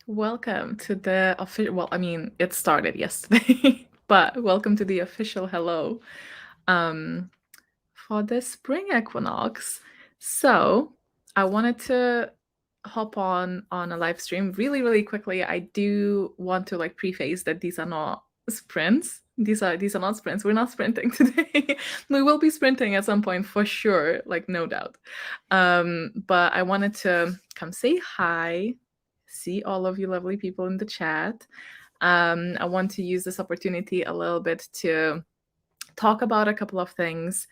Welcome to the official, well, I mean, it started yesterday, but welcome to the official hello um, for the spring equinox. So I wanted to hop on a live stream really quickly. I do want to like preface that these are not sprints. These are not sprints. We're not sprinting today. We will be sprinting at some point for sure, like no doubt. But I wanted to come say hi, see all of you lovely people in the chat. I want to use this opportunity a little bit to talk about a couple of things.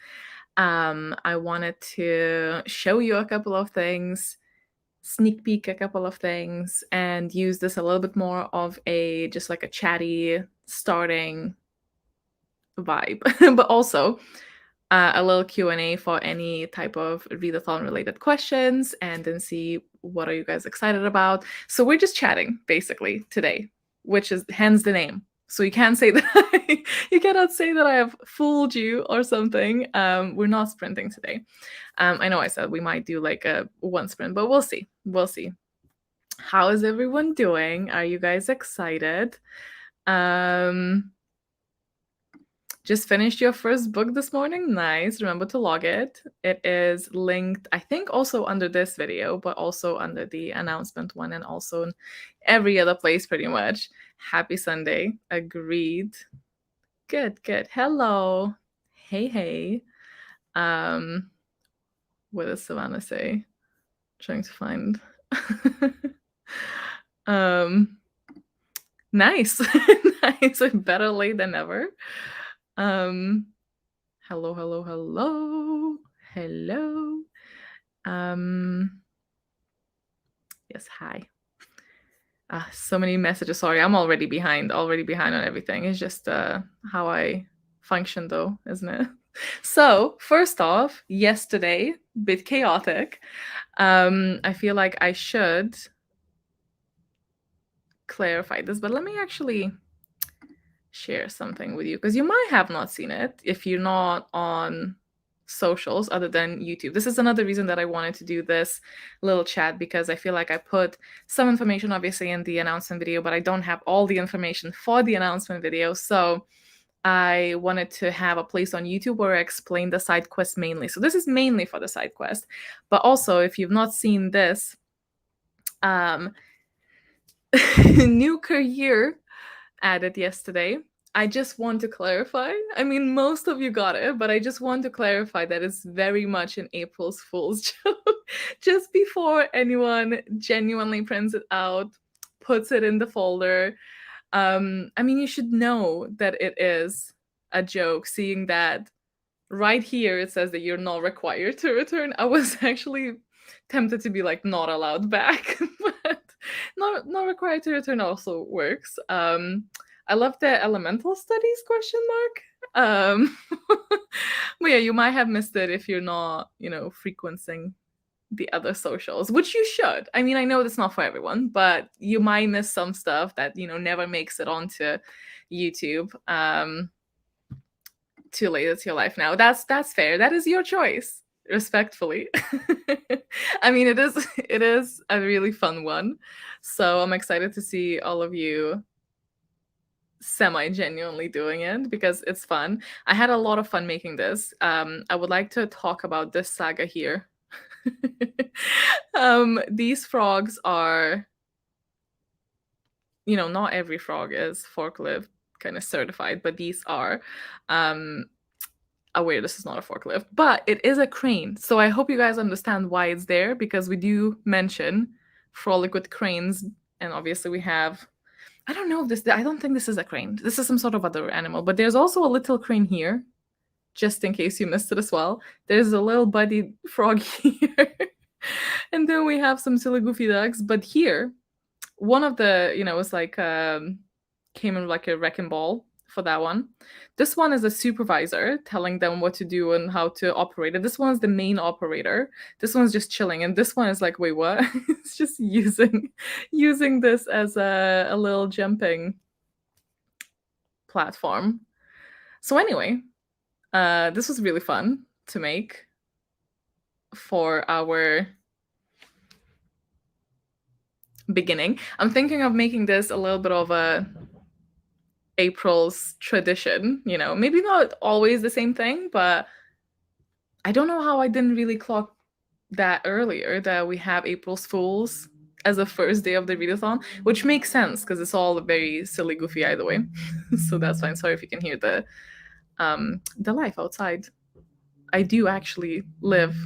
I wanted to show you a couple of things, sneak peek a couple of things, and use this a little bit more of a just like a chatty starting vibe, but also a little Q&A for any type of readathon related questions, and then see what are you guys excited about. So we're just chatting basically today, which is hence the name. So you can't say that you cannot say that I have fooled you or something. We're not sprinting today. I know I said we might do like a one sprint, but we'll see. We'll see. How is everyone doing? Are you guys excited? Just finished your first book this morning? Nice. Remember to log it. It is linked, I think, also under this video, but also under the announcement one and also in every other place pretty much. Happy Sunday. Agreed. Good. Hello. Hey. What does Savannah say? Trying to find. Nice. Nice. Better late than never. Hello. Yes, hi. So many messages. Sorry, I'm already behind on everything. It's just how I function though, isn't it? So, first off, yesterday, bit chaotic. I feel like I should clarify this, but let me actually share something with you because you might have not seen it if you're not on socials other than YouTube. This is another reason that I wanted to do this little chat, because I feel like I put some information obviously in the announcement video, but I don't have all the information for the announcement video. So I wanted to have a place on YouTube where I explain the side quest mainly. So this is mainly for the side quest, but also if you've not seen this, new career added yesterday. I just want to clarify. I mean, most of you got it, but I just want to clarify that it's very much an April's Fool's joke. Just before anyone genuinely prints it out, puts it in the folder. I mean, you should know that it is a joke, seeing that right here it says that you're not required to return. I was actually tempted to be like not allowed back, but not required to return also works. I love the elemental studies question mark. But yeah, you might have missed it if you're not, frequencing the other socials, which you should. I mean, I know that's not for everyone, but you might miss some stuff that, never makes it onto YouTube. Too late, it's your life now. That's fair. That is your choice, respectfully. I mean, it is a really fun one. So I'm excited to see all of you semi-genuinely doing it because it's fun. I had a lot of fun making this. I would like to talk about this saga here. These frogs are, not every frog is forklift kind of certified, but these are. Aware this is not a forklift, but it is a crane. So I hope you guys understand why it's there, because we do mention frolic with cranes, and obviously we have, I don't think this is a crane. This is some sort of other animal, but there's also a little crane here, just in case you missed it as well. There's a little buddy frog here. And then we have some silly goofy ducks, but here, one of the, it's like, came in like a wrecking ball for that one. This one is a supervisor telling them what to do and how to operate it. This one's the main operator. This one's just chilling, and this one is like, wait, what? It's just using this as a little jumping platform. So anyway, this was really fun to make for our beginning. I'm thinking of making this a little bit of a April's tradition, you know, maybe not always the same thing, but I don't know how I didn't really clock that earlier that we have April's Fools as the first day of the readathon, which makes sense because it's all very silly, goofy either way. So that's fine. Sorry if you can hear the life outside. I do actually live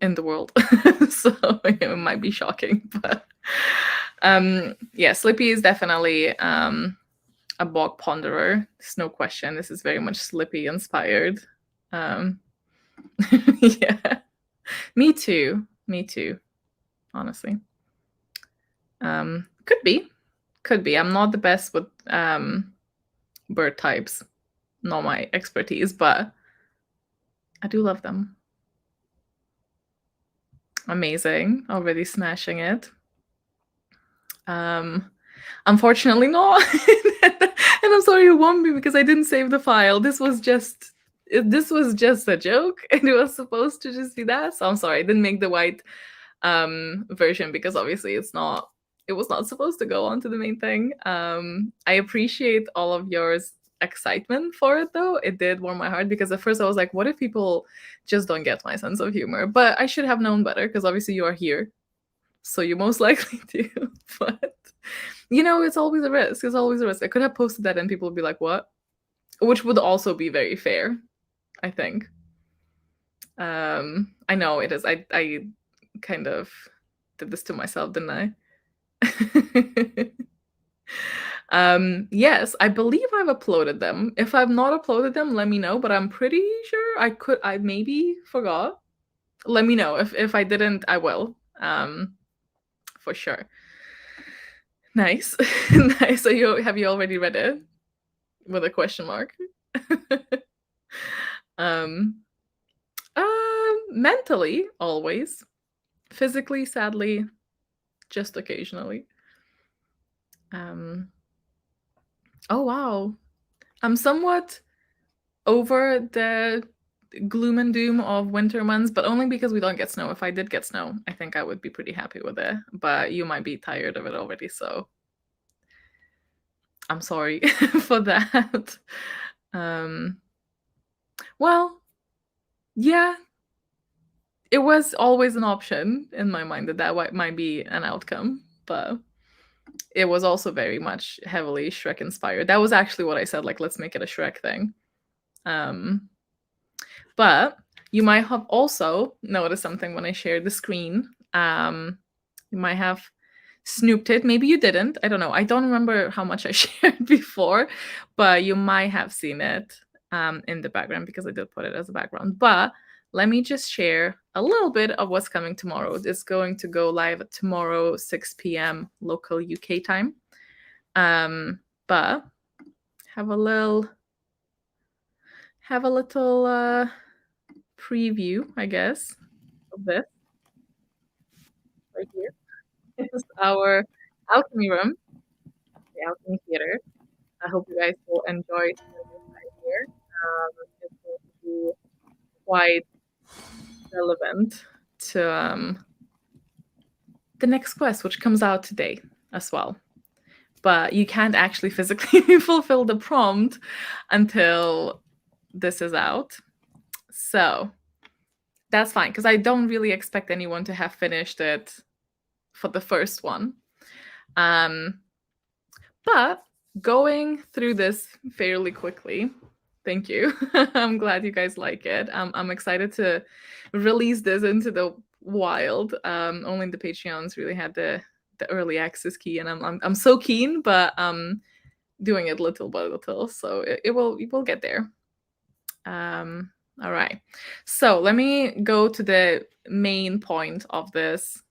in the world, so it might be shocking, but yeah, Slippy is definitely a bog ponderer. There's no question. This is very much Slippy inspired. Yeah, me too. Honestly, could be. I'm not the best with bird types, not my expertise, but I do love them. Amazing, already smashing it. Unfortunately not. And I'm sorry it won't be because I didn't save the file. This was just a joke and it was supposed to just be that. So I'm sorry I didn't make the white version because obviously it was not supposed to go onto the main thing. I appreciate all of yours excitement for it though. It did warm my heart because at first I was like, what if people just don't get my sense of humor? But I should have known better because obviously you are here, so you most likely do. But you know, it's always a risk. I could have posted that and people would be like, what? Which would also be very fair, I think. I know it is. I kind of did this to myself, didn't I? Yes, I believe I've uploaded them. If I've not uploaded them, let me know, but I'm pretty sure I maybe forgot. Let me know. If I didn't, I will. For sure. Nice. Nice. So have you already read it? With a question mark. Mentally, always. Physically, sadly, just occasionally. Oh wow. I'm somewhat over the gloom and doom of winter months, but only because we don't get snow. If I did get snow, I think I would be pretty happy with it. But you might be tired of it already, so I'm sorry for that. Well, yeah, it was always an option in my mind that might be an outcome, but it was also very much heavily Shrek inspired. That was actually what I said, like, let's make it a Shrek thing. But you might have also noticed something when I shared the screen. You might have snooped it. Maybe you didn't. I don't know. I don't remember how much I shared before, but you might have seen it in the background because I did put it as a background. But let me just share a little bit of what's coming tomorrow. It's going to go live tomorrow, 6 p.m. local UK time. But have a little preview, I guess, of this right here. This is our alchemy room, the alchemy theater. I hope you guys will enjoy spending time here. It's going to be quite relevant to the next quest, which comes out today as well. But you can't actually physically fulfill the prompt until this is out. So that's fine, because I don't really expect anyone to have finished it for the first one. But going through this fairly quickly, thank you. I'm glad you guys like it. I'm excited to release this into the wild. Only the Patreons really had the early access key, and I'm so keen, but doing it little by little, so it will get there. All right, so let me go to the main point of this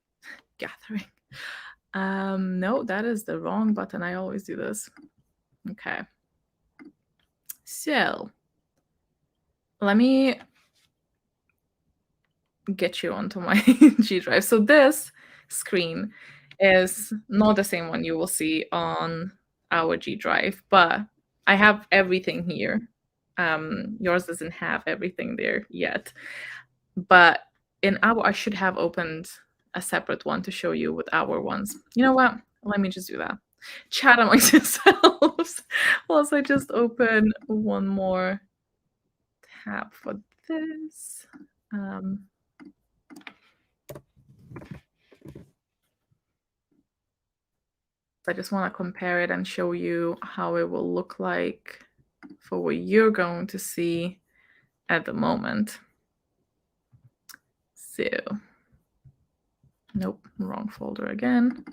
gathering. No, that is the wrong button. I always do this. Okay, so let me get you onto my G Drive. So this screen is not the same one you will see on our G Drive, but I have everything here. Yours doesn't have everything there yet, but I should have opened a separate one to show you with our ones. You know what? Let me just do that. Chat amongst yourselves whilst I just open one more tab for this. I just want to compare it and show you how it will look like for what you're going to see at the moment. So, nope, wrong folder again.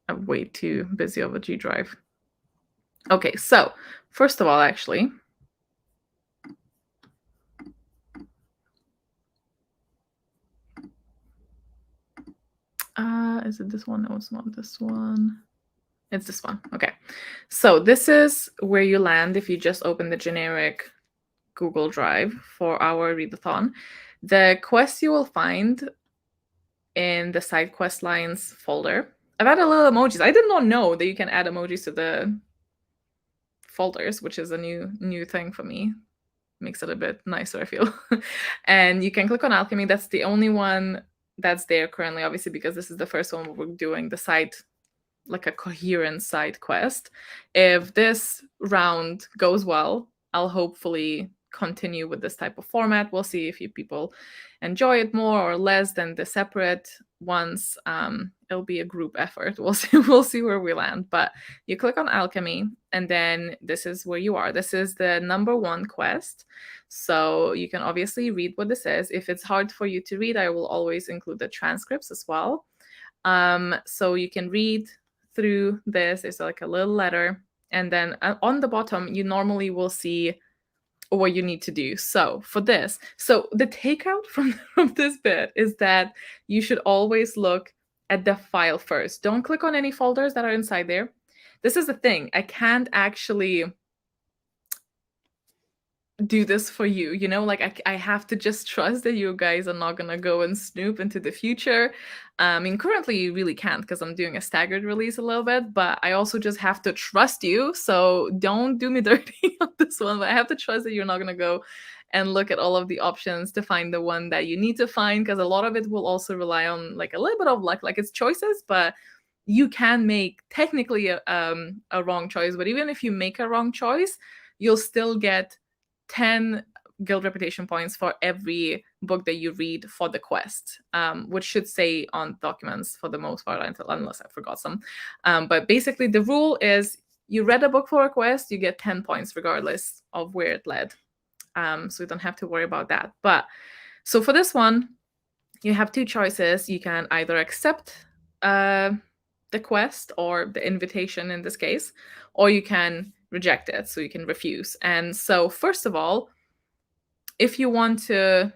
I'm way too busy over G Drive. Okay, so first of all, actually, is it this one? No, it's not this one. It's this one. Okay. So this is where you land if you just open the generic Google Drive for our readathon. The quests you will find in the side quest lines folder. I've added little emojis. I did not know that you can add emojis to the folders, which is a new thing for me. Makes it a bit nicer, I feel. And you can click on Alchemy. That's the only one that's there currently, obviously, because this is the first one we're doing the side, like a coherent side quest. If this round goes well, I'll hopefully continue with this type of format. We'll see if you people enjoy it more or less than the separate ones. It'll be a group effort. We'll see where we land. But you click on Alchemy, and then this is where you are. This is the number 1 quest. So you can obviously read what this is. If it's hard for you to read, I will always include the transcripts as well. So you can read through this. It's like a little letter, and then on the bottom you normally will see what you need to do. So for this, so the takeout from this bit is that you should always look at the file first. Don't click on any folders that are inside there. This is the thing, I can't actually do this for you, you know, like I have to just trust that you guys are not gonna go and snoop into the future. I mean, currently you really can't because I'm doing a staggered release a little bit, but I also just have to trust you, so don't do me dirty on this one. But I have to trust that you're not gonna go and look at all of the options to find the one that you need to find, because a lot of it will also rely on like a little bit of luck, like it's choices, but you can make technically a wrong choice. But even if you make a wrong choice, you'll still get 10 guild reputation points for every book that you read for the quest, which should say on documents for the most part, unless I forgot some. But basically the rule is you read a book for a quest, you get 10 points regardless of where it led. So you don't have to worry about that. But so for this one, you have 2 choices. You can either accept the quest or the invitation in this case, or you can reject it, so you can refuse. And so first of all, if you want to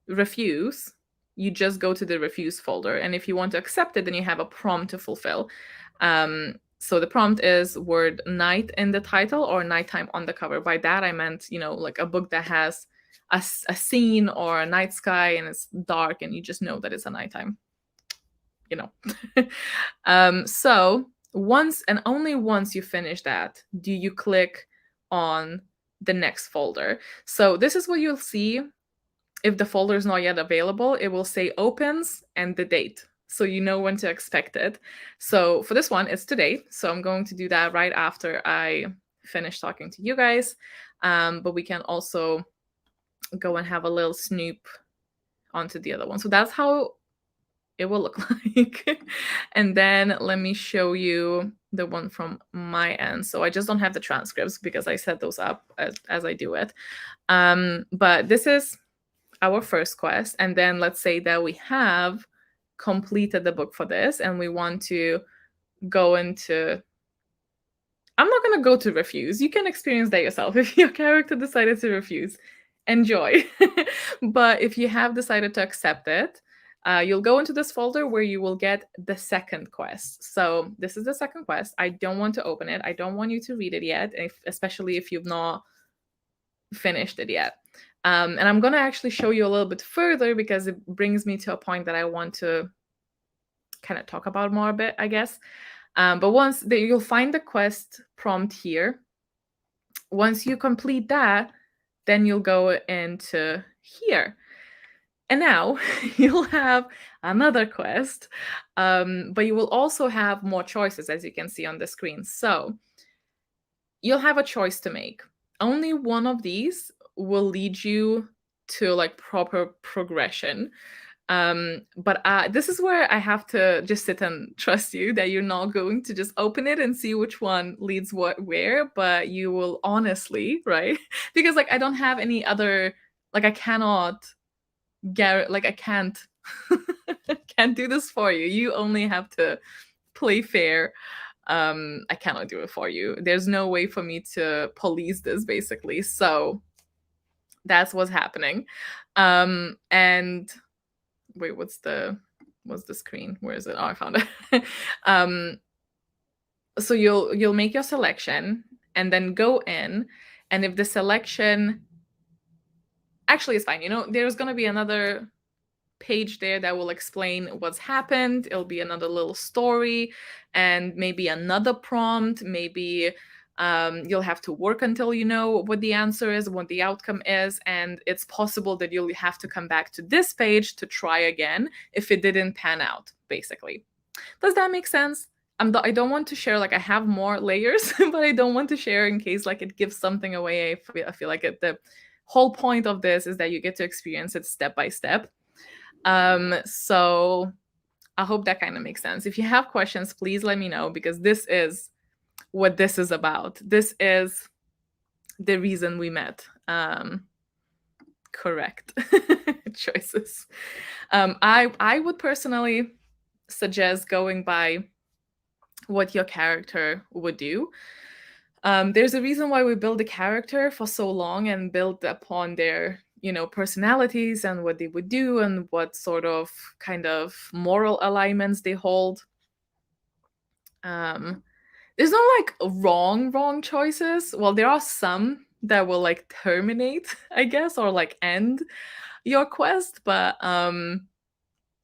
refuse, you just go to the refuse folder, and if you want to accept it, then you have a prompt to fulfill. So the prompt is word night in the title or nighttime on the cover. By that I meant, you know, like a book that has a scene or a night sky and it's dark and you just know that it's a nighttime, you know. So once and only once you finish that do you click on the next folder. So this is what you'll see if the folder is not yet available. It will say opens and the date, so you know when to expect it. So for this one, it's today, so I'm going to do that right after I finish talking to you guys. But we can also go and have a little snoop onto the other one. So that's how it will look like. And then let me show you the one from my end. So I just don't have the transcripts because I set those up as I do it. But this is our first quest. And then let's say that we have completed the book for this and we want to go into... I'm not going to go to refuse. You can experience that yourself. If your character decided to refuse, enjoy. But if you have decided to accept it, you'll go into this folder where you will get the second quest. So this is the second quest. I don't want to open it. I don't want you to read it yet, especially if you've not finished it yet. And I'm going to actually show you a little bit further because it brings me to a point that I want to kind of talk about more a bit, I guess. But once you'll find the quest prompt here. Once you complete that, then you'll go into here. And now you'll have another quest, but you will also have more choices, as you can see on the screen. So you'll have a choice to make. Only one of these will lead you to like proper progression. But this is where I have to just sit and trust you that you're not going to just open it and see which one leads what where, but you will honestly, right? Because like I don't have any other, like I cannot like I can't can't do this for you. You only have to play fair. I cannot do it for you. There's no way for me to police this basically. So that's what's happening. And wait, what's the screen? Where is it? Oh, I found it. So you'll make your selection and then go in, and if the selection actually is fine, there's gonna be another page there that will explain what's happened. It'll be another little story and maybe another prompt. Maybe you'll have to work until you know what the answer is, what the outcome is. And it's possible that you'll have to come back to this page to try again if it didn't pan out, basically. Does that make sense? I don't want to share, like I have more layers, but I don't want to share in case like it gives something away. I feel like the whole point of this is that you get to experience it step by step. So I hope that kind of makes sense. If you have questions, please let me know, because this is what this is about. This is the reason we met. Correct choices. I would personally suggest going by what your character would do. There's a reason why we build a character for so long and build upon their personalities and what they would do and what sort of kind of moral alignments they hold. There's no like wrong choices. Well, there are some that will like terminate, I guess, or like end your quest, but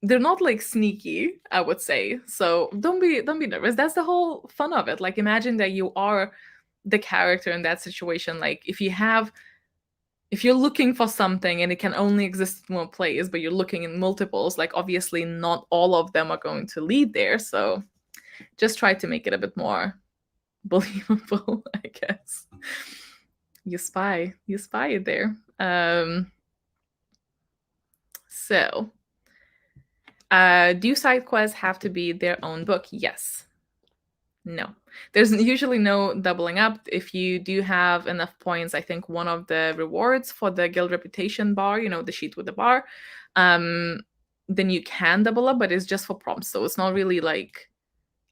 they're not like sneaky, I would say. So don't be nervous. That's the whole fun of it. Like imagine that you are the character in that situation. Like if you're looking for something and it can only exist in one place, but you're looking in multiples, like obviously not all of them are going to lead there. So just try to make it a bit more believable, I guess. You spy it there. So do side quests have to be their own book? Yes. No. There's usually no doubling up. If you do have enough points, I think one of the rewards for the guild reputation bar, the sheet with the bar, then you can double up, but it's just for prompts. So it's not really like,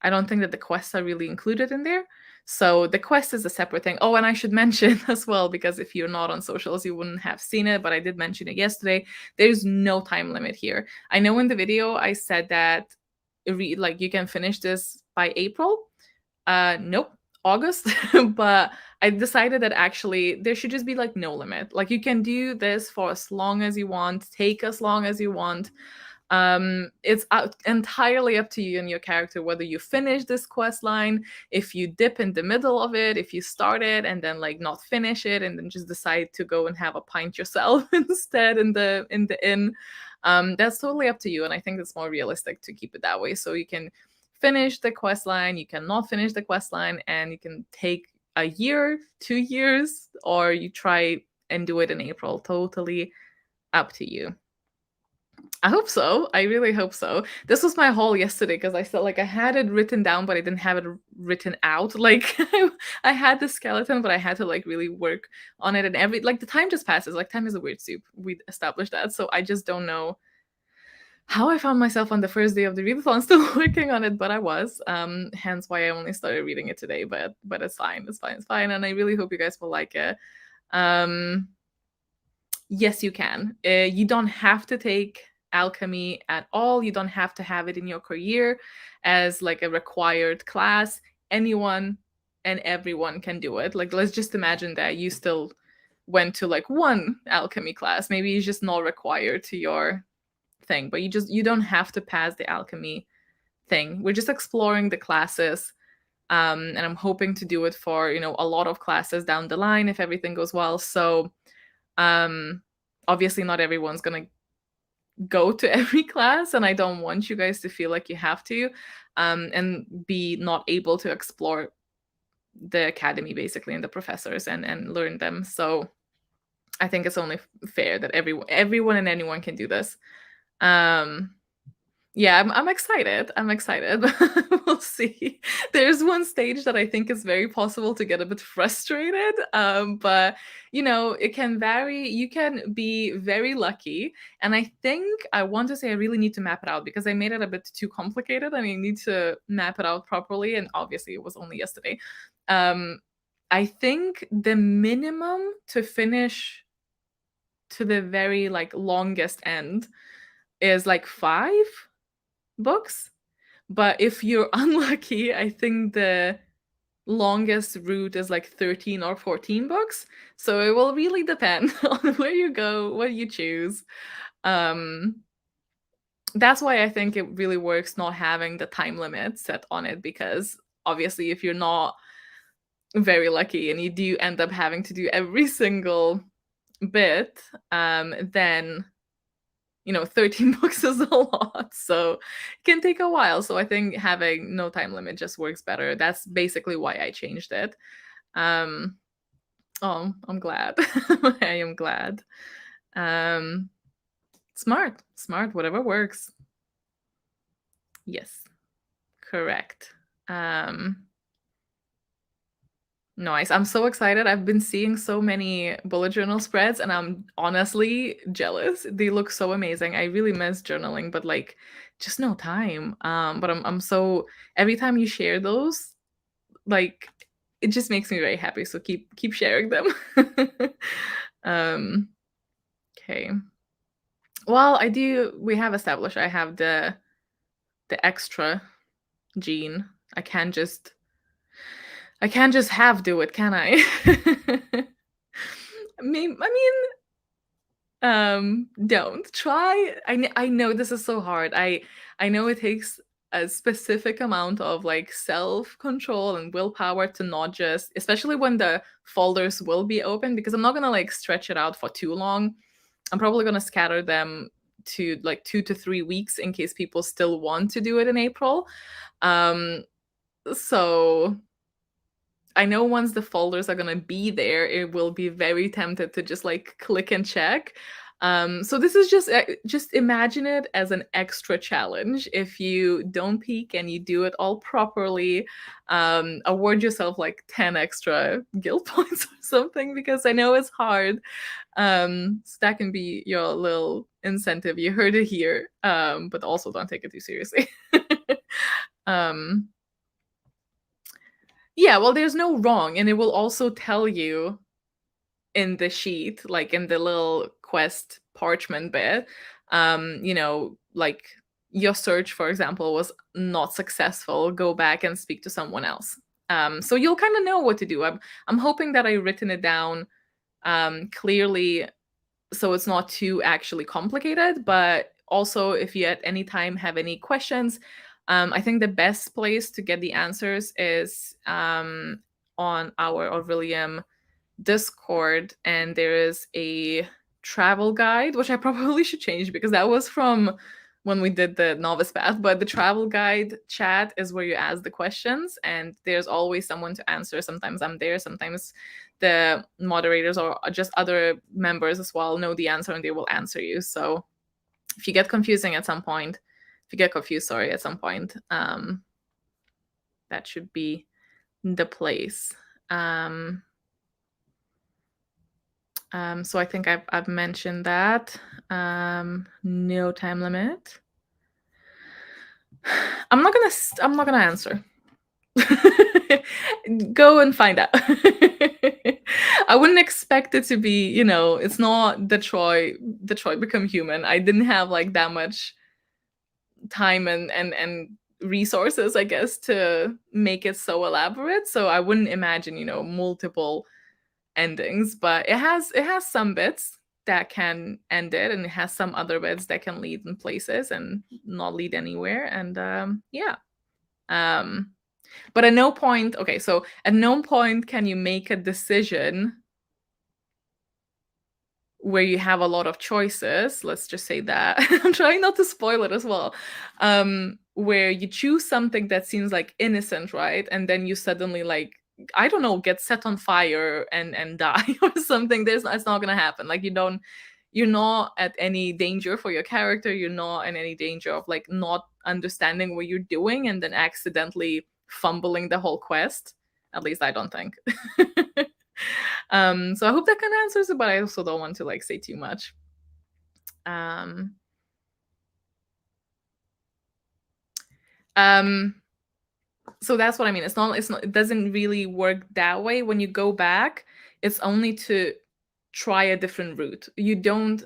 I don't think that the quests are really included in there. So the quest is a separate thing. Oh, and I should mention as well, because if you're not on socials, you wouldn't have seen it, but I did mention it yesterday. There's no time limit here. I know in the video I said that like you can finish this by April. Nope, August. But I decided that actually there should just be like no limit. Like you can do this for as long as you want, take as long as you want. It's entirely up to you and your character whether you finish this quest line, if you dip in the middle of it, if you start it and then like not finish it and then just decide to go and have a pint yourself instead in the inn. That's totally up to you, and I think it's more realistic to keep it that way, so you can finish the quest line, you cannot finish the quest line, and you can take a year, 2 years, or you try and do it in April. Totally up to you. I hope so. I really hope so. This was my haul yesterday because I felt like I had it written down, but I didn't have it written out. Like I had the skeleton, but I had to like really work on it, and the time just passes. Like time is a weird soup. We established that. So I just don't know how I found myself on the first day of the readathon still working on it, but I was. Hence why I only started reading it today, but it's fine. It's fine. And I really hope you guys will like it. Yes, you can. You don't have to take alchemy at all. You don't have to have it in your career as like a required class. Anyone and everyone can do it. Like let's just imagine that you still went to like one alchemy class. Maybe it's just not required to your thing, but you don't have to pass the alchemy thing. We're just exploring the classes. And I'm hoping to do it for, a lot of classes down the line if everything goes well. So obviously not everyone's gonna go to every class, and I don't want you guys to feel like you have to, and be not able to explore the academy basically and the professors and learn them. So I think it's only fair that everyone and anyone can do this. Um, yeah, I'm excited. I'm excited. We'll see. There's one stage that I think is very possible to get a bit frustrated, but it can vary. You can be very lucky, and I think I want to say I really need to map it out because I made it a bit too complicated, and I need to map it out properly. And obviously, it was only yesterday. Um, I think the minimum to finish to the very like longest end is like 5 books. But if you're unlucky, I think the longest route is like 13 or 14 books. So it will really depend on where you go, what you choose. Um, that's why I think it really works not having the time limit set on it, because obviously if you're not very lucky and you do end up having to do every single bit, then 13 books is a lot, so it can take a while. So I think having no time limit just works better. That's basically why I changed it. Um, oh, I'm glad. I am glad. Um, smart, whatever works. Yes, correct. Nice. I'm so excited. I've been seeing so many bullet journal spreads and I'm honestly jealous. They look so amazing. I really miss journaling, but like just no time. But I'm so every time you share those, like it just makes me very happy. So keep sharing them. um okay. Well, we have established I have the extra gene. I can't just have do it, can I? Don't try. I know this is so hard. I know it takes a specific amount of like self-control and willpower to not just, especially when the folders will be open, because I'm not gonna like stretch it out for too long. I'm probably gonna scatter them to like 2 to 3 weeks in case people still want to do it in April. So I know once the folders are gonna be there, it will be very tempted to just like click and check. So this is just imagine it as an extra challenge. If you don't peek and you do it all properly, award yourself like 10 extra guilt points or something, because I know it's hard. So that can be your little incentive. You heard it here, but also don't take it too seriously. um, yeah, well, there's no wrong, and it will also tell you in the sheet, like in the little quest parchment bit, like your search, for example, was not successful. Go back and speak to someone else. So you'll kind of know what to do. I'm hoping that I've written it down clearly, so it's not too actually complicated. But also, if you at any time have any questions, I think the best place to get the answers is on our Aurelium Discord, and there is a travel guide, which I probably should change because that was from when we did the novice path. But the travel guide chat is where you ask the questions, and there's always someone to answer. Sometimes I'm there, sometimes the moderators or just other members as well know the answer and they will answer you. So if you get confusing at some point, if you get confused, sorry, at some point, that should be the place. So I think I've mentioned that. No time limit. I'm not gonna answer. Go and find out. I wouldn't expect it to be, it's not Detroit Become Human. I didn't have like that much time and resources, I guess, to make it so elaborate. So I wouldn't imagine, multiple endings, but it has some bits that can end it, and it has some other bits that can lead in places and not lead anywhere. And yeah. But at no point, okay, so at no point can you make a decision where you have a lot of choices. Let's just say that. I'm trying not to spoil it as well. Where you choose something that seems like innocent, right? And then you suddenly, like, I don't know, get set on fire and die or something. It's not gonna happen. Like, you're not at any danger for your character. You're not in any danger of like not understanding what you're doing and then accidentally fumbling the whole quest. At least I don't think. So I hope that kind of answers it, but I also don't want to like say too much. So that's what I mean. It's not, it doesn't really work that way. When you go back, it's only to try a different route. You don't,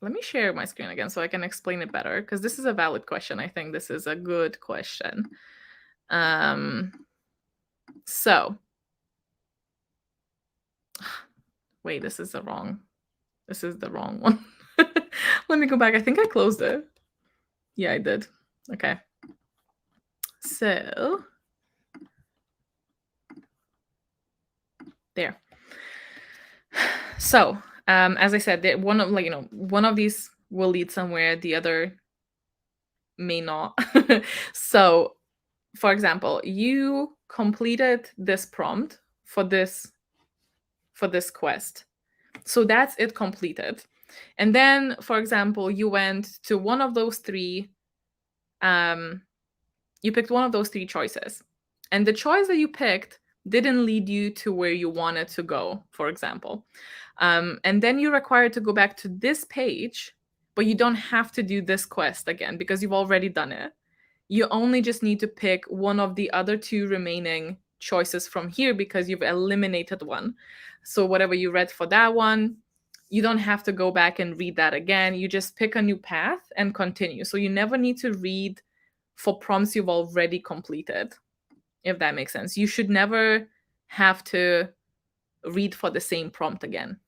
let me share my screen again so I can explain it better, because this is a valid question. I think this is a good question. So wait, this is the wrong one. Let me go back. I think I closed it. Yeah, I did. Okay. So there. So as I said, one of these will lead somewhere, the other may not. So for example, you completed this prompt for this quest, so that's it completed. And then, for example, you went to one of those three, you picked one of those three choices, and the choice that you picked didn't lead you to where you wanted to go, for example. And then you're required to go back to this page, but you don't have to do this quest again because you've already done it. You only just need to pick one of the other two remaining choices from here because you've eliminated one. So whatever you read for that one, you don't have to go back and read that again. You just pick a new path and continue. So you never need to read for prompts you've already completed, if that makes sense. You should never have to read for the same prompt again.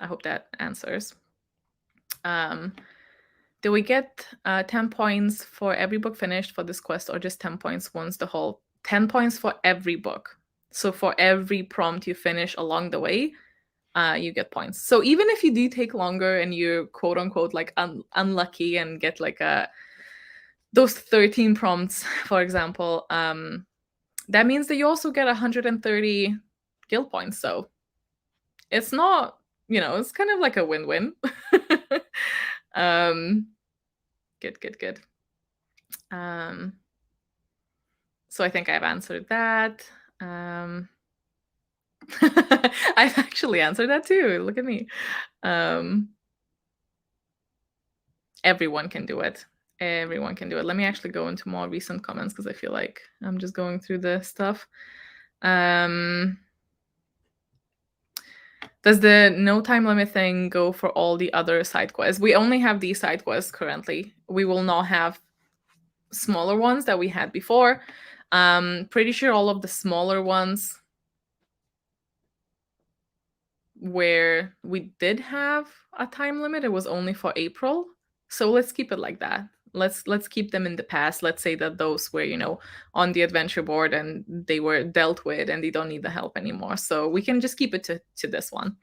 I hope that answers. Do we get 10 points for every book finished for this quest, or just 10 points once the whole 10 points for every book? So for every prompt you finish along the way, you get points. So even if you do take longer and you're quote unquote like unlucky and get like those 13 prompts, for example, that means that you also get 130 guild points. So it's not, it's kind of like a win-win. Good. So I think I've answered that. I've actually answered that too. Look at me. Everyone can do it. Everyone can do it. Let me actually go into more recent comments because I feel like I'm just going through the stuff. Does the no time limit thing go for all the other side quests? We only have these side quests currently. We will not have smaller ones that we had before. Pretty sure all of the smaller ones where we did have a time limit, it was only for April. So let's keep it like that. Let's keep them in the past. Let's say that those were, on the adventure board and they were dealt with and they don't need the help anymore. So we can just keep it to this one.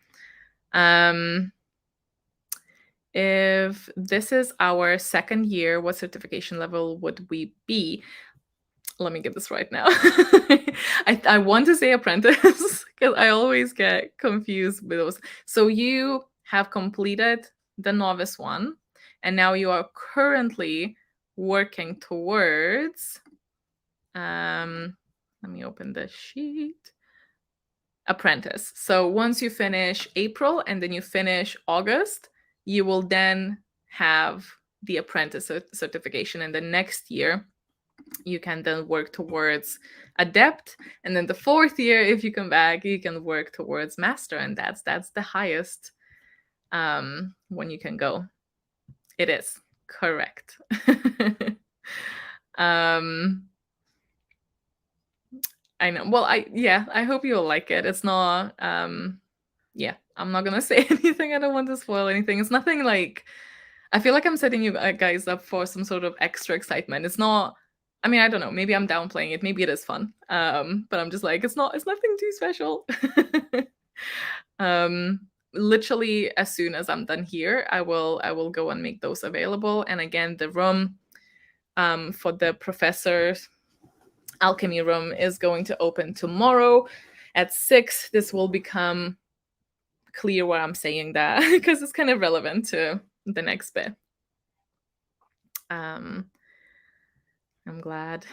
If this is our second year, what certification level would we be? Let me get this right now. I want to say apprentice because I always get confused with those. So you have completed the novice one, and now you are currently working towards, let me open the sheet, apprentice. So once you finish April and then you finish August, you will then have the apprentice certification, and the next year you can then work towards adept, and then the fourth year, if you come back, you can work towards master, and that's the highest when you can go. It is correct. I know. Well, I hope you'll like it. It's not yeah, I'm not gonna say anything. I don't want to spoil anything. It's nothing like, I feel like I'm setting you guys up for some sort of extra excitement. It's not, I mean, I don't know, maybe I'm downplaying it, maybe it is fun, but I'm just like, it's nothing too special. Literally as soon as I'm done here, I will go and make those available. And again, the room for the professor's alchemy room is going to open tomorrow at 6. This will become clear why I'm saying that because it's kind of relevant to the next bit. I'm glad.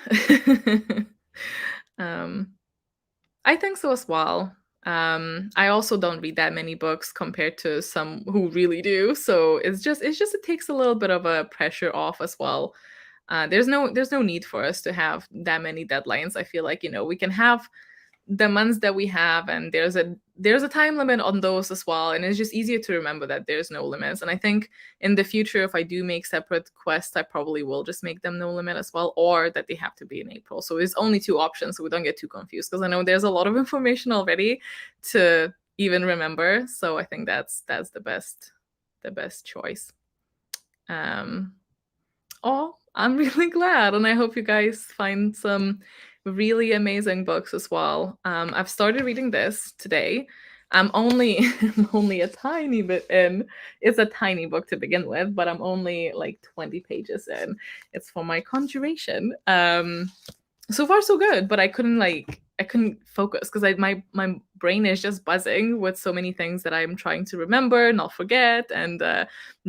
I think so as well. I also don't read that many books compared to some who really do. So it takes a little bit of a pressure off as well. There's no need for us to have that many deadlines. I feel like, we can have the months that we have, and there's a time limit on those as well, and it's just easier to remember that there's no limits. And I think in the future, if I do make separate quests, I probably will just make them no limit as well, or that they have to be in April. So there's only 2 options, so we don't get too confused, because I know there's a lot of information already to even remember. So I think that's the best choice. I'm really glad, and I hope you guys find some really amazing books as well. I've started reading this today. I'm only a tiny bit in. It's a tiny book to begin with, but I'm only like 20 pages in. It's for my conjuration. So far so good, but I couldn't focus because my brain is just buzzing with so many things that I'm trying to remember, not forget, and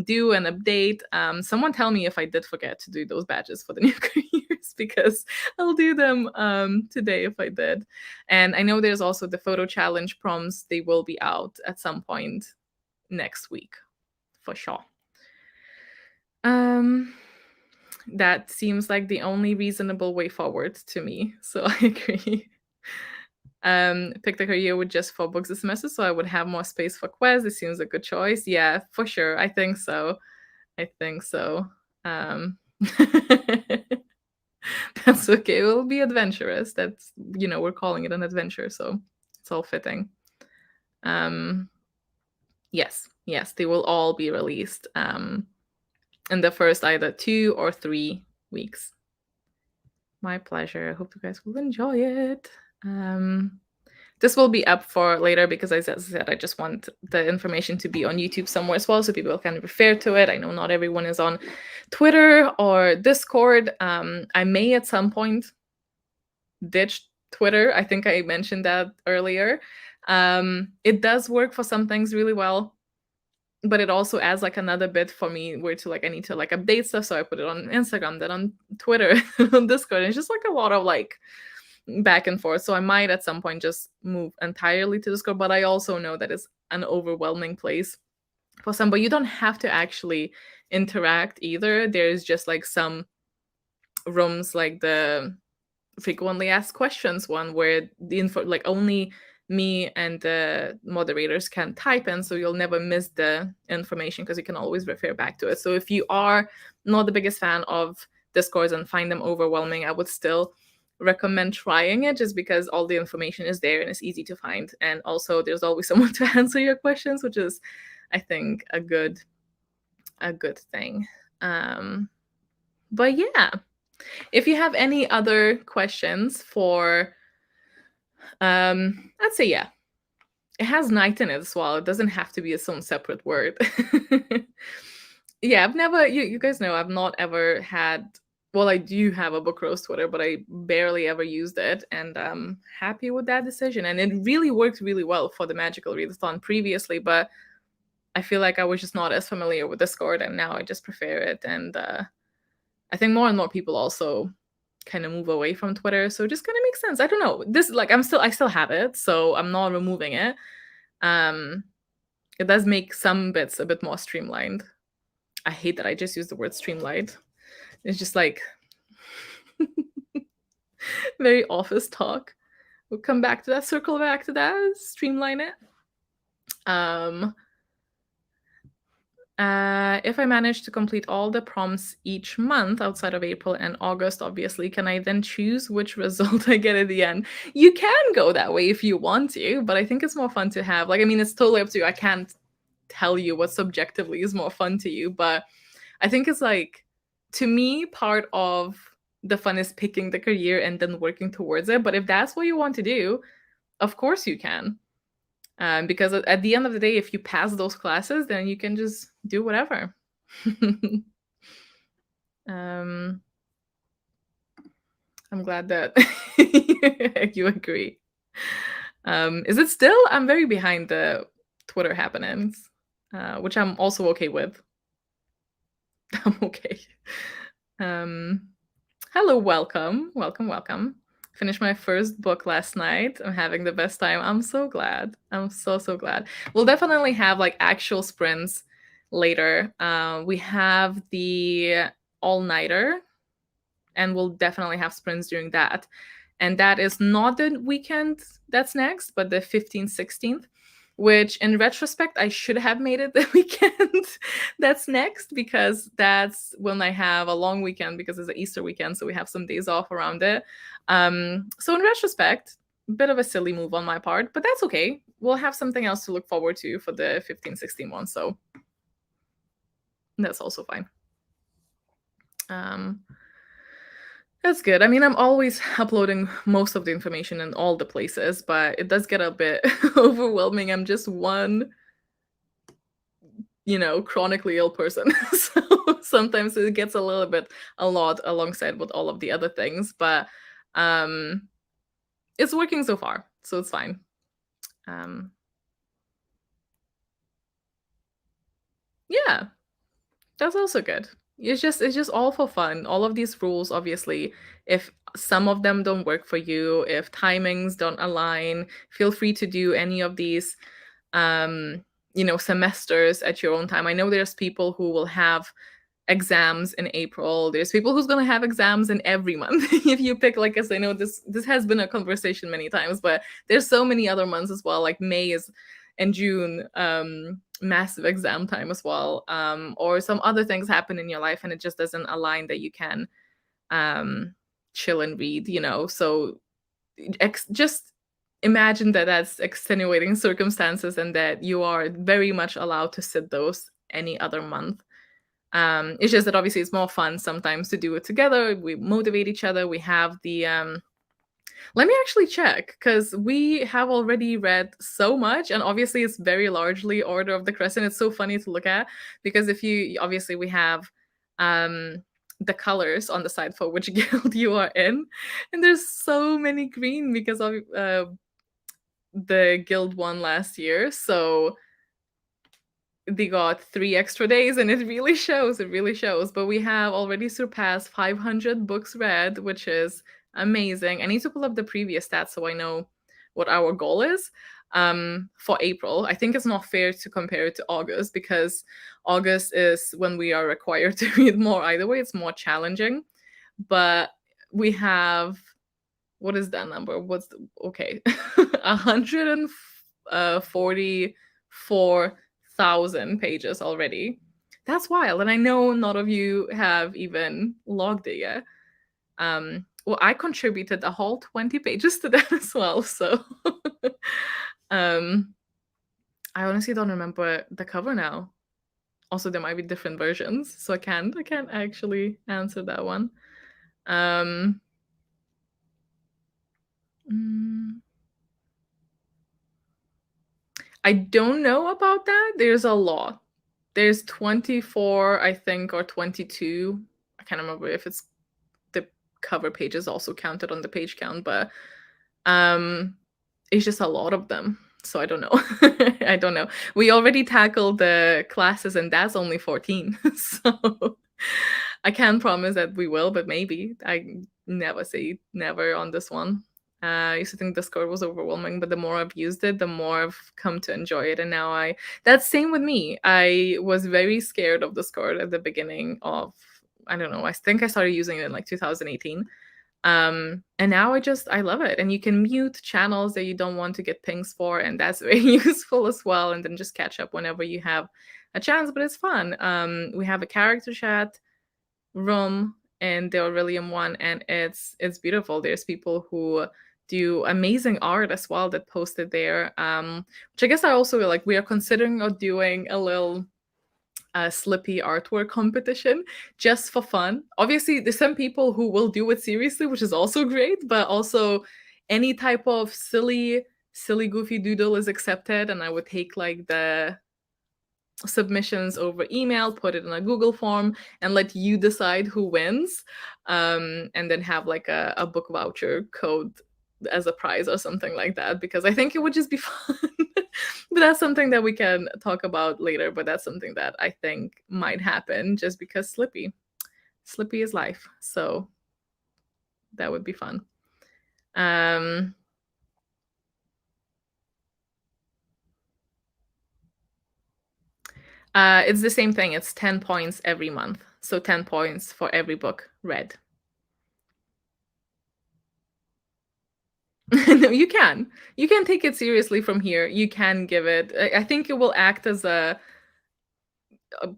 do and update. Someone tell me if I did forget to do those badges for the new careers, because I'll do them today if I did. And I know there's also the photo challenge prompts. They will be out at some point next week for sure. That seems like the only reasonable way forward to me, so I agree. Pick the career with just 4 books this semester, so I would have more space for quests. It seems a good choice. Yeah, for sure. I think so. That's okay. We'll be adventurous. That's, we're calling it an adventure, so it's all fitting. Yes, they will all be released in the first either 2 or 3 weeks. My pleasure. I hope you guys will enjoy it. This will be up for later because, as I said, I just want the information to be on YouTube somewhere as well, so people can refer to it. I know not everyone is on Twitter or Discord. I may at some point ditch Twitter. I think I mentioned that earlier. It does work for some things really well, but it also adds like another bit for me where to I need to update stuff. So I put it on Instagram, then on Twitter, on Discord. And it's just a lot of back and forth. So I might at some point just move entirely to Discord, but I also know that it's an overwhelming place for some, but you don't have to actually interact either. There's just some rooms, like the frequently asked questions one, where the info only me and the moderators can type in, so you'll never miss the information because you can always refer back to it. So if you are not the biggest fan of Discords and find them overwhelming, I would still recommend trying it, just because all the information is there and it's easy to find. And also there's always someone to answer your questions, which is, I think, a good thing. But yeah, if you have any other questions for I'd say, yeah, it has night in it as well. It doesn't have to be its own separate word. Yeah, I've never, you guys know, I've not ever had, well, I do have a book roast Twitter, but I barely ever used it, and I'm happy with that decision. And it really worked really well for the Magical Readathon previously, but I feel like I was just not as familiar with Discord, and now I just prefer it. And I think more and more people also kind of move away from Twitter, so it just kind of makes sense. I don't know. This I still have it, so I'm not removing it. It does make some bits a bit more streamlined. I hate that I just used the word streamlined. It's just very office talk. We'll come back to that, circle back to that, streamline it. If I manage to complete all the prompts each month outside of April and August, obviously, can I then choose which result I get at the end? You can go that way if you want to, but I think it's more fun to have, it's totally up to you. I can't tell you what subjectively is more fun to you, but I think it's to me, part of the fun is picking the career and then working towards it. But if that's what you want to do, of course you can. Because at the end of the day, if you pass those classes, then you can just do whatever. I'm glad that you agree. Is it still? I'm very behind the Twitter happenings, which I'm also okay with. I'm okay. Hello, welcome. Finished my first book last night. I'm having the best time. I'm so glad. I'm so glad. We'll definitely have like actual sprints later. We have the all-nighter, and we'll definitely have sprints during that. And that is not the weekend that's next, but the 15th, 16th, which in retrospect, I should have made it the weekend that's next, because that's when I have a long weekend because it's an Easter weekend. So we have some days off around it. So in retrospect, bit of a silly move on my part, but that's okay. We'll have something else to look forward to for the 15, 16 one. So that's also fine. That's good. I mean, I'm always uploading most of the information in all the places, but it does get a bit overwhelming. I'm just one, chronically ill person. So sometimes it gets a lot alongside with all of the other things, but it's working so far, so it's fine. Yeah, that's also good. It's just all for fun. All of these rules, obviously, if some of them don't work for you, if timings don't align, feel free to do any of these semesters at your own time. I know there's people who will have exams in April. There's people who's going to have exams in every month. If you pick, like, as I know this has been a conversation many times, but there's so many other months as well. Like May is and June, massive exam time as well. Or some other things happen in your life and it just doesn't align that you can chill and read, So just imagine that that's extenuating circumstances and that you are very much allowed to sit those any other month. It's just that obviously it's more fun sometimes to do it together. We motivate each other. We have the let me actually check, because we have already read so much, and obviously it's very largely Order of the Crescent. It's so funny to look at, because if you obviously we have the colors on the side for which guild you are in, and there's so many green because of the guild won last year, so they got 3 extra days, and it really shows. But we have already surpassed 500 books read, which is amazing. I need to pull up the previous stats so I know what our goal is for April. I think it's not fair to compare it to August, because August is when we are required to read more. Either way, it's more challenging. But we have, what is that number? Okay, 144,000 pages already. That's wild. And I know none of you have even logged it yet. Well, I contributed a whole 20 pages to that as well. So I honestly don't remember the cover now. Also, there might be different versions, so I can't actually answer that one. I don't know about that. There's a lot. There's 24, I think, or 22. I can't remember if it's the cover pages also counted on the page count, but it's just a lot of them. So I don't know. I don't know. We already tackled the classes, and that's only 14. So I can't promise that we will, but maybe. I never say never on this one. I used to think Discord was overwhelming, but the more I've used it, the more I've come to enjoy it. And now that's same with me. I was very scared of Discord at the beginning of, I don't know, I think I started using it in like 2018. And now I love it. And you can mute channels that you don't want to get pings for, and that's very useful as well. And then just catch up whenever you have a chance, but it's fun. We have a character chat room in the Aurelium one, and it's beautiful. There's people who do amazing art as well that posted there, which I guess I also like. We are considering of doing a little Slippy artwork competition just for fun. Obviously, there's some people who will do it seriously, which is also great, but also any type of silly silly goofy doodle is accepted, and I would take like the submissions over email, put it in a Google form, and let you decide who wins, and then have like a book voucher code as a prize or something like that, because I think it would just be fun. But that's something that we can talk about later, but that's something that I think might happen just because Slippy is life. So that would be fun. It's the same thing. It's 10 points every month. So 10 points for every book read. No, you can. You can take it seriously from here. You can give it. I think it will act as a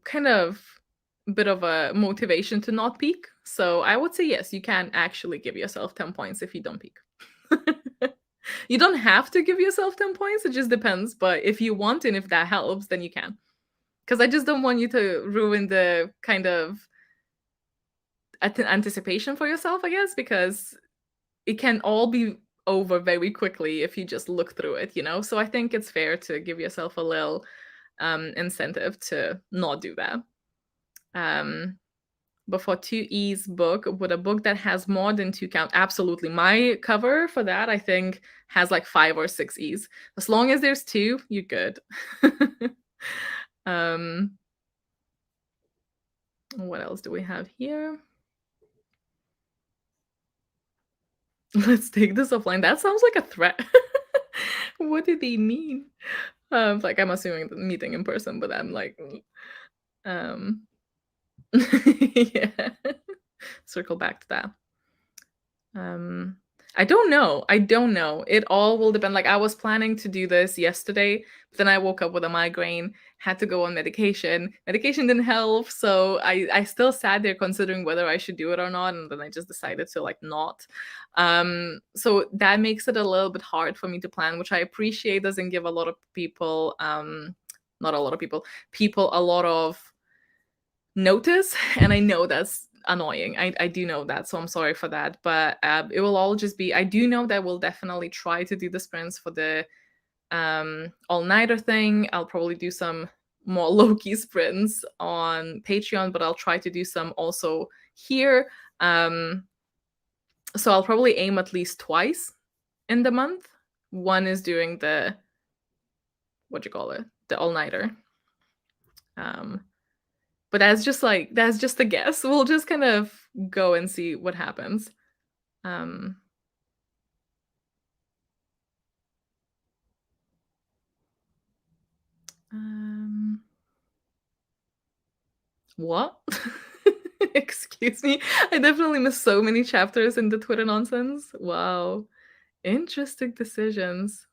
kind of bit of a motivation to not peak. So I would say yes, you can actually give yourself 10 points if you don't peak. You don't have to give yourself 10 points. It just depends. But if you want and if that helps, then you can. Because I just don't want you to ruin the kind of anticipation for yourself, I guess, because it can all be over very quickly if you just look through it, you know? So I think it's fair to give yourself a little incentive to not do that. But for 2E's book, with a book that has more than 2 count, absolutely. My cover for that, I think, has like 5 or 6 E's. As long as there's 2, you're good. What else do we have here? Let's take this offline. That sounds like a threat. What did they mean? Like I'm assuming the meeting in person, but I'm like, yeah. Circle back to that. I don't know. I don't know. It all will depend. Like I was planning to do this yesterday, but then I woke up with a migraine, had to go on medication. Medication didn't help, so I still sat there considering whether I should do it or not, and then I just decided to like not. So that makes it a little bit hard for me to plan, which I appreciate doesn't give a lot of people not a lot of people a lot of notice, and I know that's annoying. I do know that, so I'm sorry for that, but it will all just be, I do know that we'll definitely try to do the sprints for the all-nighter thing. I'll probably do some more low-key sprints on Patreon, but I'll try to do some also here. So I'll probably aim at least twice in the month. One is doing the, what you call it, the all-nighter. But that's just a guess. We'll just kind of go and see what happens. What? Excuse me? I definitely missed so many chapters in the Twitter nonsense. Wow. Interesting decisions.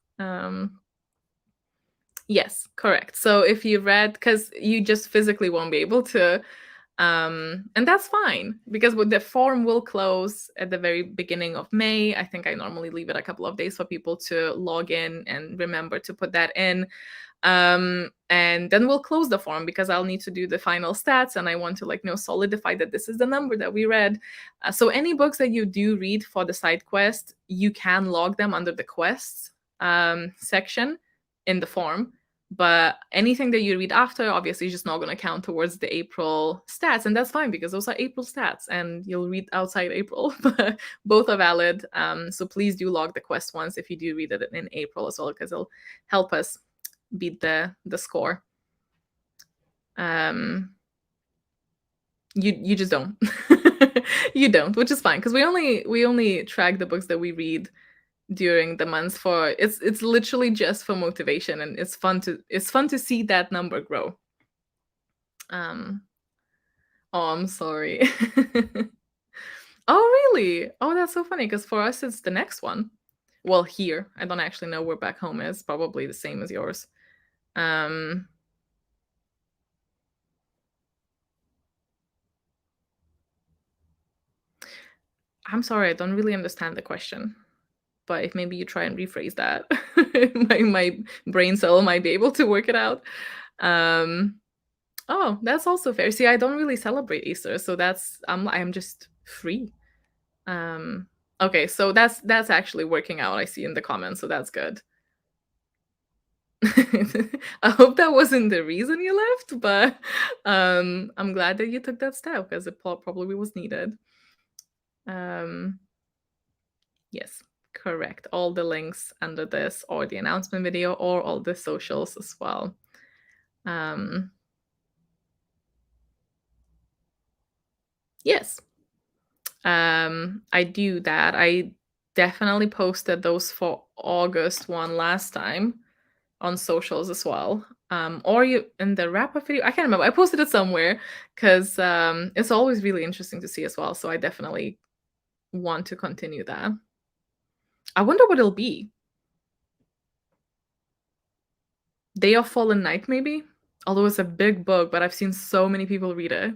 Yes, correct. So if you read, because you just physically won't be able to, and that's fine, because the form will close at the very beginning of May. I think I normally leave it a couple of days for people to log in and remember to put that in. And then we'll close the form because I'll need to do the final stats, and I want to solidify that this is the number that we read. So any books that you do read for the side quest, you can log them under the quests section in the form. But anything that you read after, obviously, is just not going to count towards the April stats, and that's fine because those are April stats, and you'll read outside April. But both are valid. So please do log the quest ones if you do read it in April as well, because it'll help us beat the score. You just don't. You don't, which is fine, because we only track the books that we read during the months for it's literally just for motivation, and it's fun to see that number grow. Oh, I'm sorry. Oh, really? Oh, that's so funny, because for us it's the next one. Well, here I don't actually know where back home is. Probably the same as yours. I'm sorry, I don't really understand the question. But if maybe you try and rephrase that, my brain cell might be able to work it out. Oh, that's also fair. See, I don't really celebrate Easter, so I'm just free. Okay, so that's actually working out. I see in the comments, so that's good. I hope that wasn't the reason you left, but I'm glad that you took that step because it probably was needed. Um, yes, correct. All the links under this, or the announcement video, or all the socials as well. Yes, I do that. I definitely posted those for August one last time on socials as well. Or you in the wrap up video. I can't remember. I posted it somewhere because it's always really interesting to see as well. So I definitely want to continue that. I wonder what it'll be. Day of Fallen Night, maybe? Although it's a big book, but I've seen so many people read it.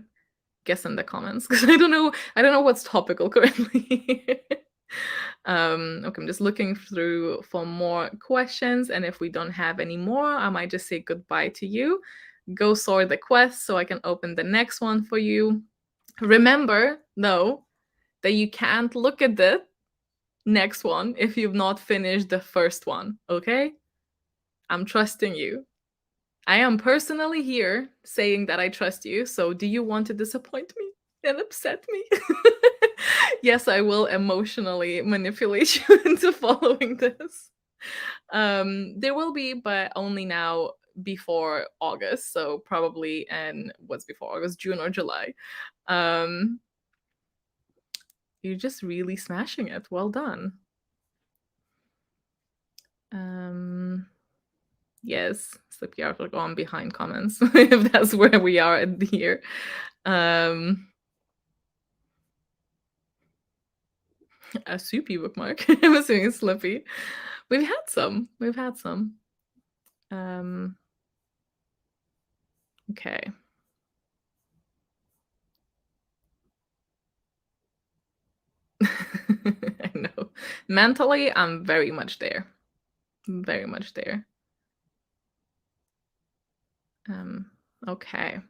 Guess in the comments because I don't know what's topical currently. Okay, I'm just looking through for more questions, and if we don't have any more, I might just say goodbye to you. Go sort the quest so I can open the next one for you. Remember, though, that you can't look at the next one if you've not finished the first one, okay? I'm trusting you. I am personally here saying that I trust you, so do you want to disappoint me and upset me? Yes, I will emotionally manipulate you into following this. There will be, but only now before August, so probably in what's before August, June or July. Um, you're just really smashing it. Well done. Yes, Sleepy Arthur gone behind comments if that's where we are at the year. A soupy bookmark. I'm assuming it's Slippy. We've had some. We've had some. Okay. I know. Mentally, I'm very much there. Very much there. Okay.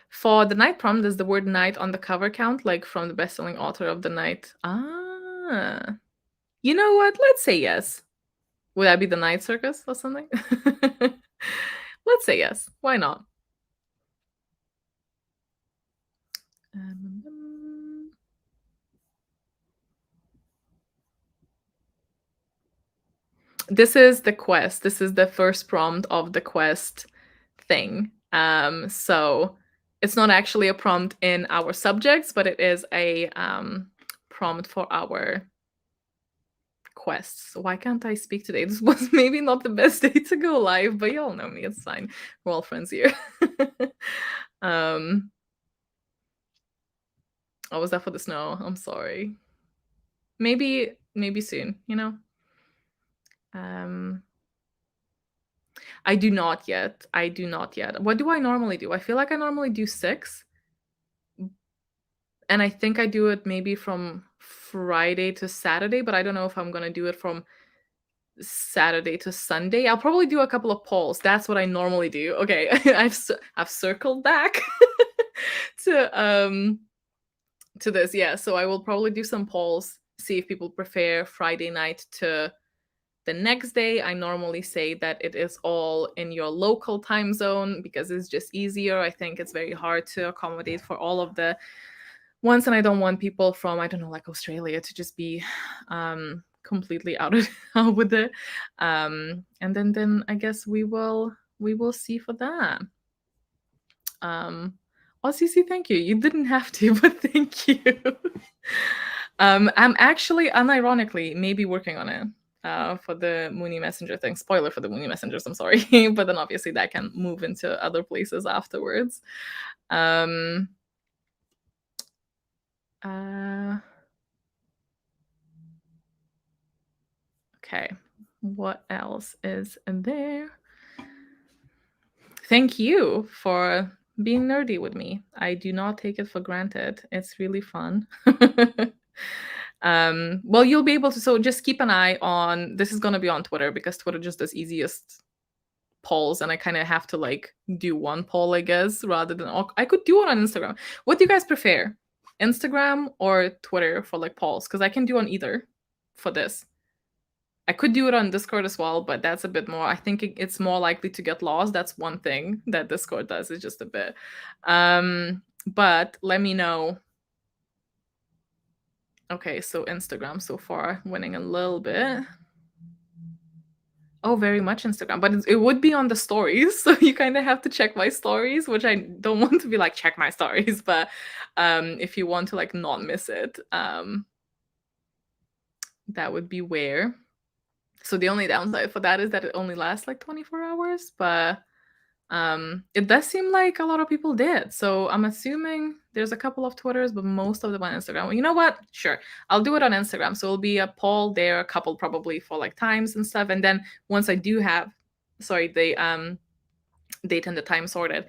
For the night prompt, does the word night on the cover count, like from the best-selling author of the night? Ah. You know what? Let's say yes. Would that be the night circus or something? Let's say yes. Why not? This is the quest. This is the first prompt of the quest thing. So it's not actually a prompt in our subjects, but it is a prompt for our quests. So why can't I speak today? This was maybe not the best day to go live, but y'all know me. It's fine. We're all friends here. Oh, was that for the snow? I'm sorry. Maybe soon, you know? I do not yet. I do not yet. What do I normally do? I feel like I normally do 6. And I think I do it maybe from Friday to Saturday, but I don't know if I'm gonna do it from Saturday to Sunday. I'll probably do a couple of polls. That's what I normally do. Okay, I've circled back to this. Yeah, so I will probably do some polls, see if people prefer Friday night to the next day. I normally say that it is all in your local time zone because it's just easier. I think it's very hard to accommodate for all of the ones, and I don't want people from, I don't know, like Australia to just be completely out with it. And then I guess we will see for that. OCC, thank you. You didn't have to, but thank you. I'm actually unironically maybe working on it for the Mooney Messenger thing. Spoiler for the Mooney Messengers, I'm sorry. But then obviously that can move into other places afterwards. Okay, what else is in there? Thank you for being nerdy with me. I do not take it for granted. It's really fun. Well, you'll be able to, so just keep an eye on, this is going to be on Twitter because Twitter just does easiest polls, and I kind of have to like do one poll, I guess, rather than, I could do it on Instagram. What do you guys prefer? Instagram or Twitter for like polls? Because I can do on either for this. I could do it on Discord as well, but that's a bit more. I think it's more likely to get lost. That's one thing that Discord does, is just a bit. But let me know. Okay, so Instagram so far winning a little bit. Oh, very much Instagram, but it would be on the stories, so you kind of have to check my stories, which I don't want to be like check my stories, but if you want to like not miss it, that would be where. So the only downside for that is that it only lasts like 24 hours, but it does seem like a lot of people did. So I'm assuming there's a couple of Twitters, but most of them on Instagram. Well, you know what? Sure. I'll do it on Instagram. So it'll be a poll there, a couple probably for like times and stuff. And then once I do have, the date and the time sorted,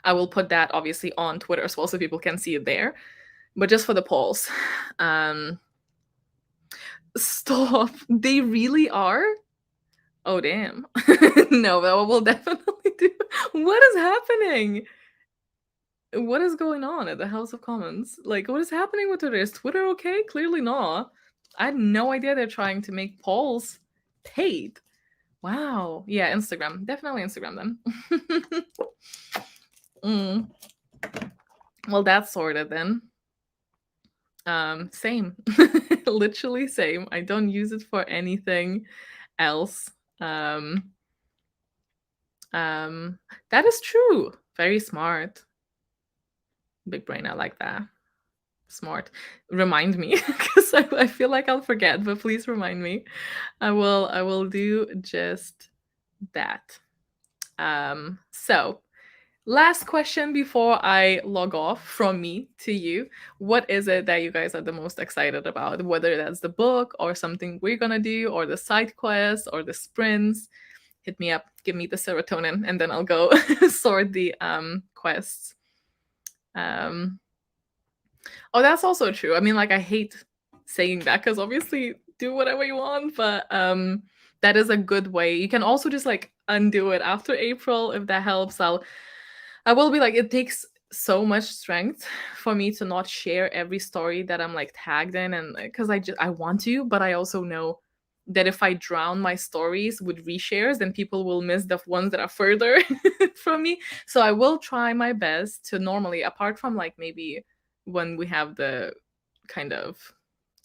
I will put that obviously on Twitter as well so people can see it there. But just for the polls. Stop. They really are? Oh, damn. No, but we'll definitely do. What is happening? What is going on at the House of Commons? Like, what is happening with Twitter? Is Twitter okay? Clearly not. I had no idea they're trying to make polls paid. Wow. Yeah, Instagram. Definitely Instagram then. Well, that's sorted then. Same. Literally same. I don't use it for anything else. That is true. Very smart. Big brain. I like that. Smart. Remind me, because I feel like I'll forget, but please remind me. I will do just that. So last question before I log off from me to you. What is it that you guys are the most excited about? Whether that's the book or something we're gonna do, or the side quests or the sprints. Hit me up, give me the serotonin, and then I'll go sort the quests. Oh, that's also true. I mean, like, I hate saying that because obviously do whatever you want, but that is a good way. You can also just like undo it after April if that helps. I will be like, it takes so much strength for me to not share every story that I'm like tagged in, and because I want to, but I also know that if I drown my stories with reshares, then people will miss the ones that are further from me. So I will try my best to normally, apart from like maybe when we have the kind of,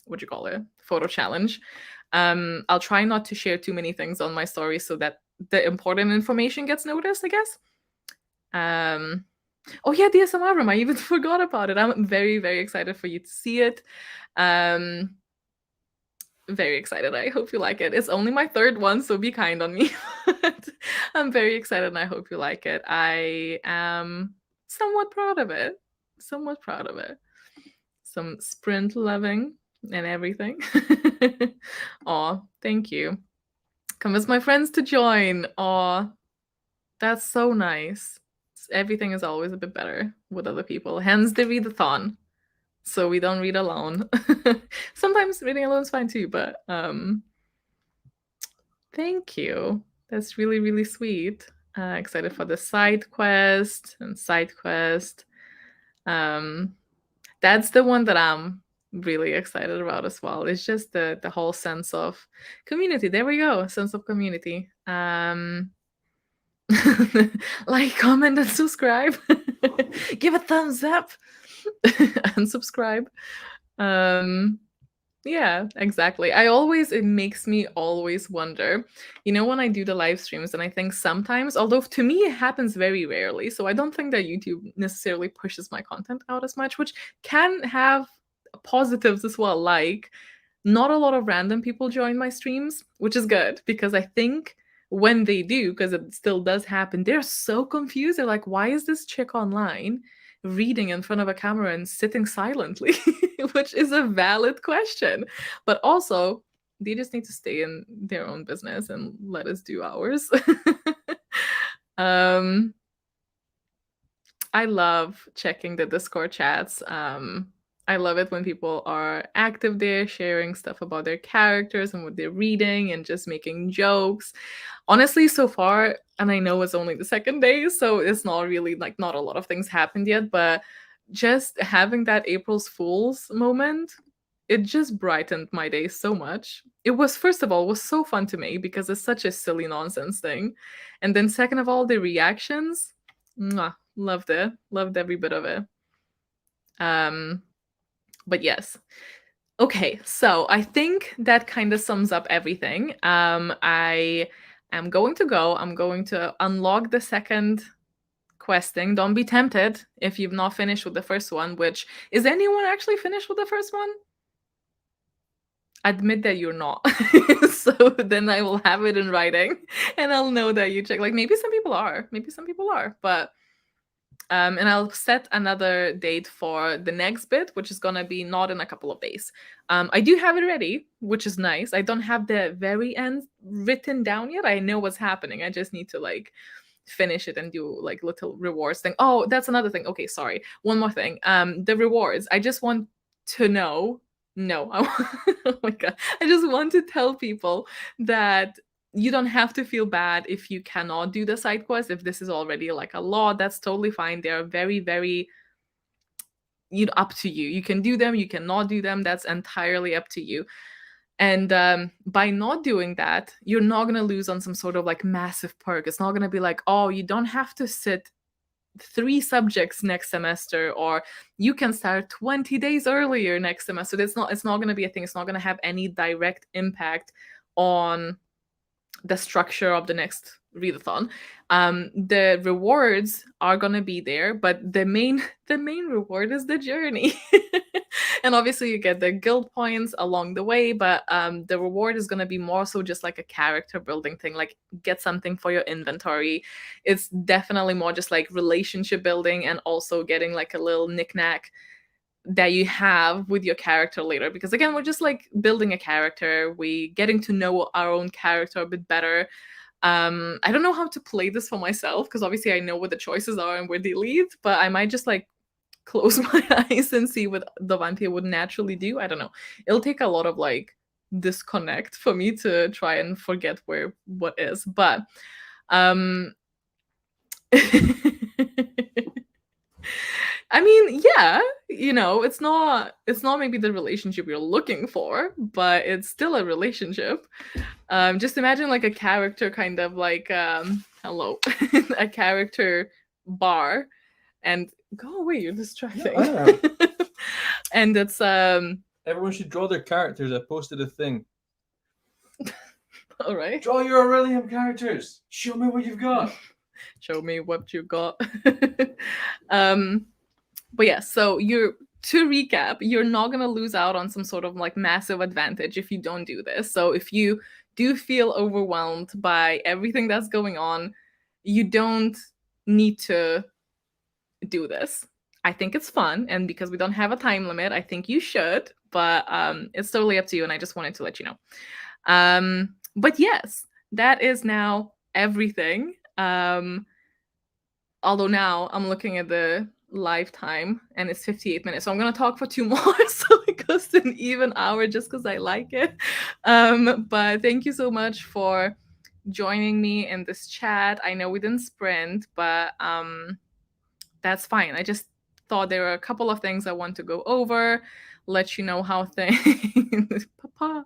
what do you call it, photo challenge, I'll try not to share too many things on my story so that the important information gets noticed, I guess. Oh yeah, the ASMR room, I even forgot about it. I'm very, very excited for you to see it. Very excited. I hope you like it. It's only my third one, so be kind on me. I'm very excited and I hope you like it. I am somewhat proud of it. Somewhat proud of it. Some sprint loving and everything. Aw, thank you. Convince my friends to join. Aw, that's so nice. Everything is always a bit better with other people. Hence the readathon. So we don't read alone. Sometimes reading alone is fine too, but thank you. That's really, really sweet. Excited for the side quest and side quest. That's the one that I'm really excited about as well. It's just the whole sense of community. There we go. Sense of community. Like, comment, and subscribe. Give a thumbs up. And subscribe. Yeah, exactly. It makes me always wonder, when I do the live streams, and I think sometimes, although to me it happens very rarely, so I don't think that YouTube necessarily pushes my content out as much, which can have positives as well, like not a lot of random people join my streams, which is good, because I think when they do, because it still does happen, they're so confused. They're like, why is this chick online reading in front of a camera and sitting silently? Which is a valid question. But also, they just need to stay in their own business and let us do ours. I love checking the Discord chats. I love it when people are active there, sharing stuff about their characters and what they're reading and just making jokes. Honestly, so far, and I know it's only the second day, so it's not really like not a lot of things happened yet, but just having that April's Fool's moment it just brightened my day so much. It was, first of all, was so fun to make because it's such a silly nonsense thing. And then second of all, the reactions, mwah, loved it. Loved every bit of it. But yes. Okay, so I think that kind of sums up everything. I am going to go. I'm going to unlock the second questing. Don't be tempted if you've not finished with the first one, which is anyone actually finished with the first one? Admit that you're not. So then I will have it in writing and I'll know that you check. Like maybe some people are, but and I'll set another date for the next bit, which is gonna be not in a couple of days. I do have it ready, which is nice. I don't have the very end written down yet. I know what's happening. I just need to like finish it and do like little rewards thing. Oh, that's another thing. Okay, sorry. One more thing. The rewards. I just want to know. No, oh my god. I just want to tell people that you don't have to feel bad if you cannot do the side quest. If this is already like a law, that's totally fine. They're very, very up to you. You can do them, you cannot do them. That's entirely up to you. And by not doing that, you're not going to lose on some sort of like massive perk. It's not going to be like, oh, you don't have to sit 3 subjects next semester, or you can start 20 days earlier next semester. It's not going to be a thing. It's not going to have any direct impact on the structure of the next readathon. The rewards are gonna be there, but the main reward is the journey. And obviously you get the guild points along the way, but the reward is gonna be more so just like a character building thing, like get something for your inventory. It's definitely more just like relationship building and also getting like a little knickknack that you have with your character later, because again, we're just like building a character, we getting to know our own character a bit better. I don't know how to play this for myself because obviously I know what the choices are and where they lead, but I might just like close my eyes and see what the vampire would naturally do. I don't know, it'll take a lot of like disconnect for me to try and forget where what is, but I mean, yeah, it's not maybe the relationship you're looking for, but it's still a relationship. Just imagine like a character kind of like hello, a character bar, and go away, you're distracting. Yeah. And it's Everyone should draw their characters. I posted a thing. All right. Draw your Aurelium characters. Show me what you've got. Show me what you got. But yeah, so to recap, you're not going to lose out on some sort of like massive advantage if you don't do this. So if you do feel overwhelmed by everything that's going on, you don't need to do this. I think it's fun, and because we don't have a time limit, I think you should, but it's totally up to you, and I just wanted to let you know. But yes, that is now everything. Although now I'm looking at the live time and it's 58 minutes, so I'm gonna talk for 2 more so it goes to an even hour just because I like it. But thank you so much for joining me in this chat. I know we didn't sprint, but that's fine. I just thought there were a couple of things I want to go over, let you know how things Papa.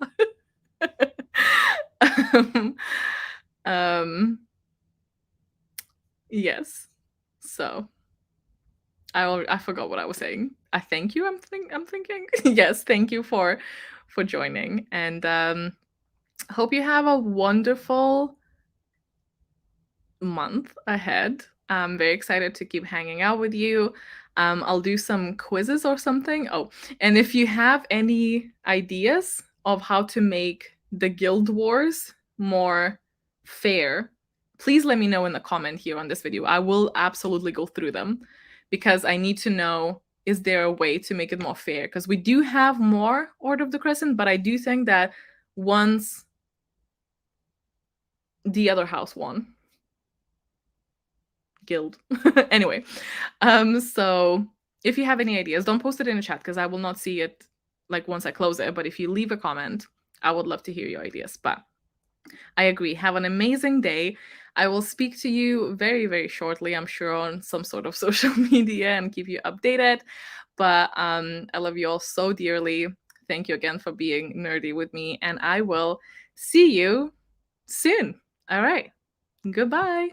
Yes, so I forgot what I was saying. I thank you. I'm thinking. Yes, thank you for joining, and hope you have a wonderful month ahead. I'm very excited to keep hanging out with you. I'll do some quizzes or something. Oh, and if you have any ideas of how to make the guild wars more fair, please let me know in the comment here on this video. I will absolutely go through them because I need to know, is there a way to make it more fair? Because we do have more Order of the Crescent, but I do think that once the other house won, guild. Anyway, so if you have any ideas, don't post it in the chat because I will not see it like once I close it, but if you leave a comment, I would love to hear your ideas. But I agree, have an amazing day. I will speak to you very, very shortly, I'm sure, on some sort of social media and keep you updated. But I love you all so dearly. Thank you again for being nerdy with me, and I will see you soon. All right. Goodbye.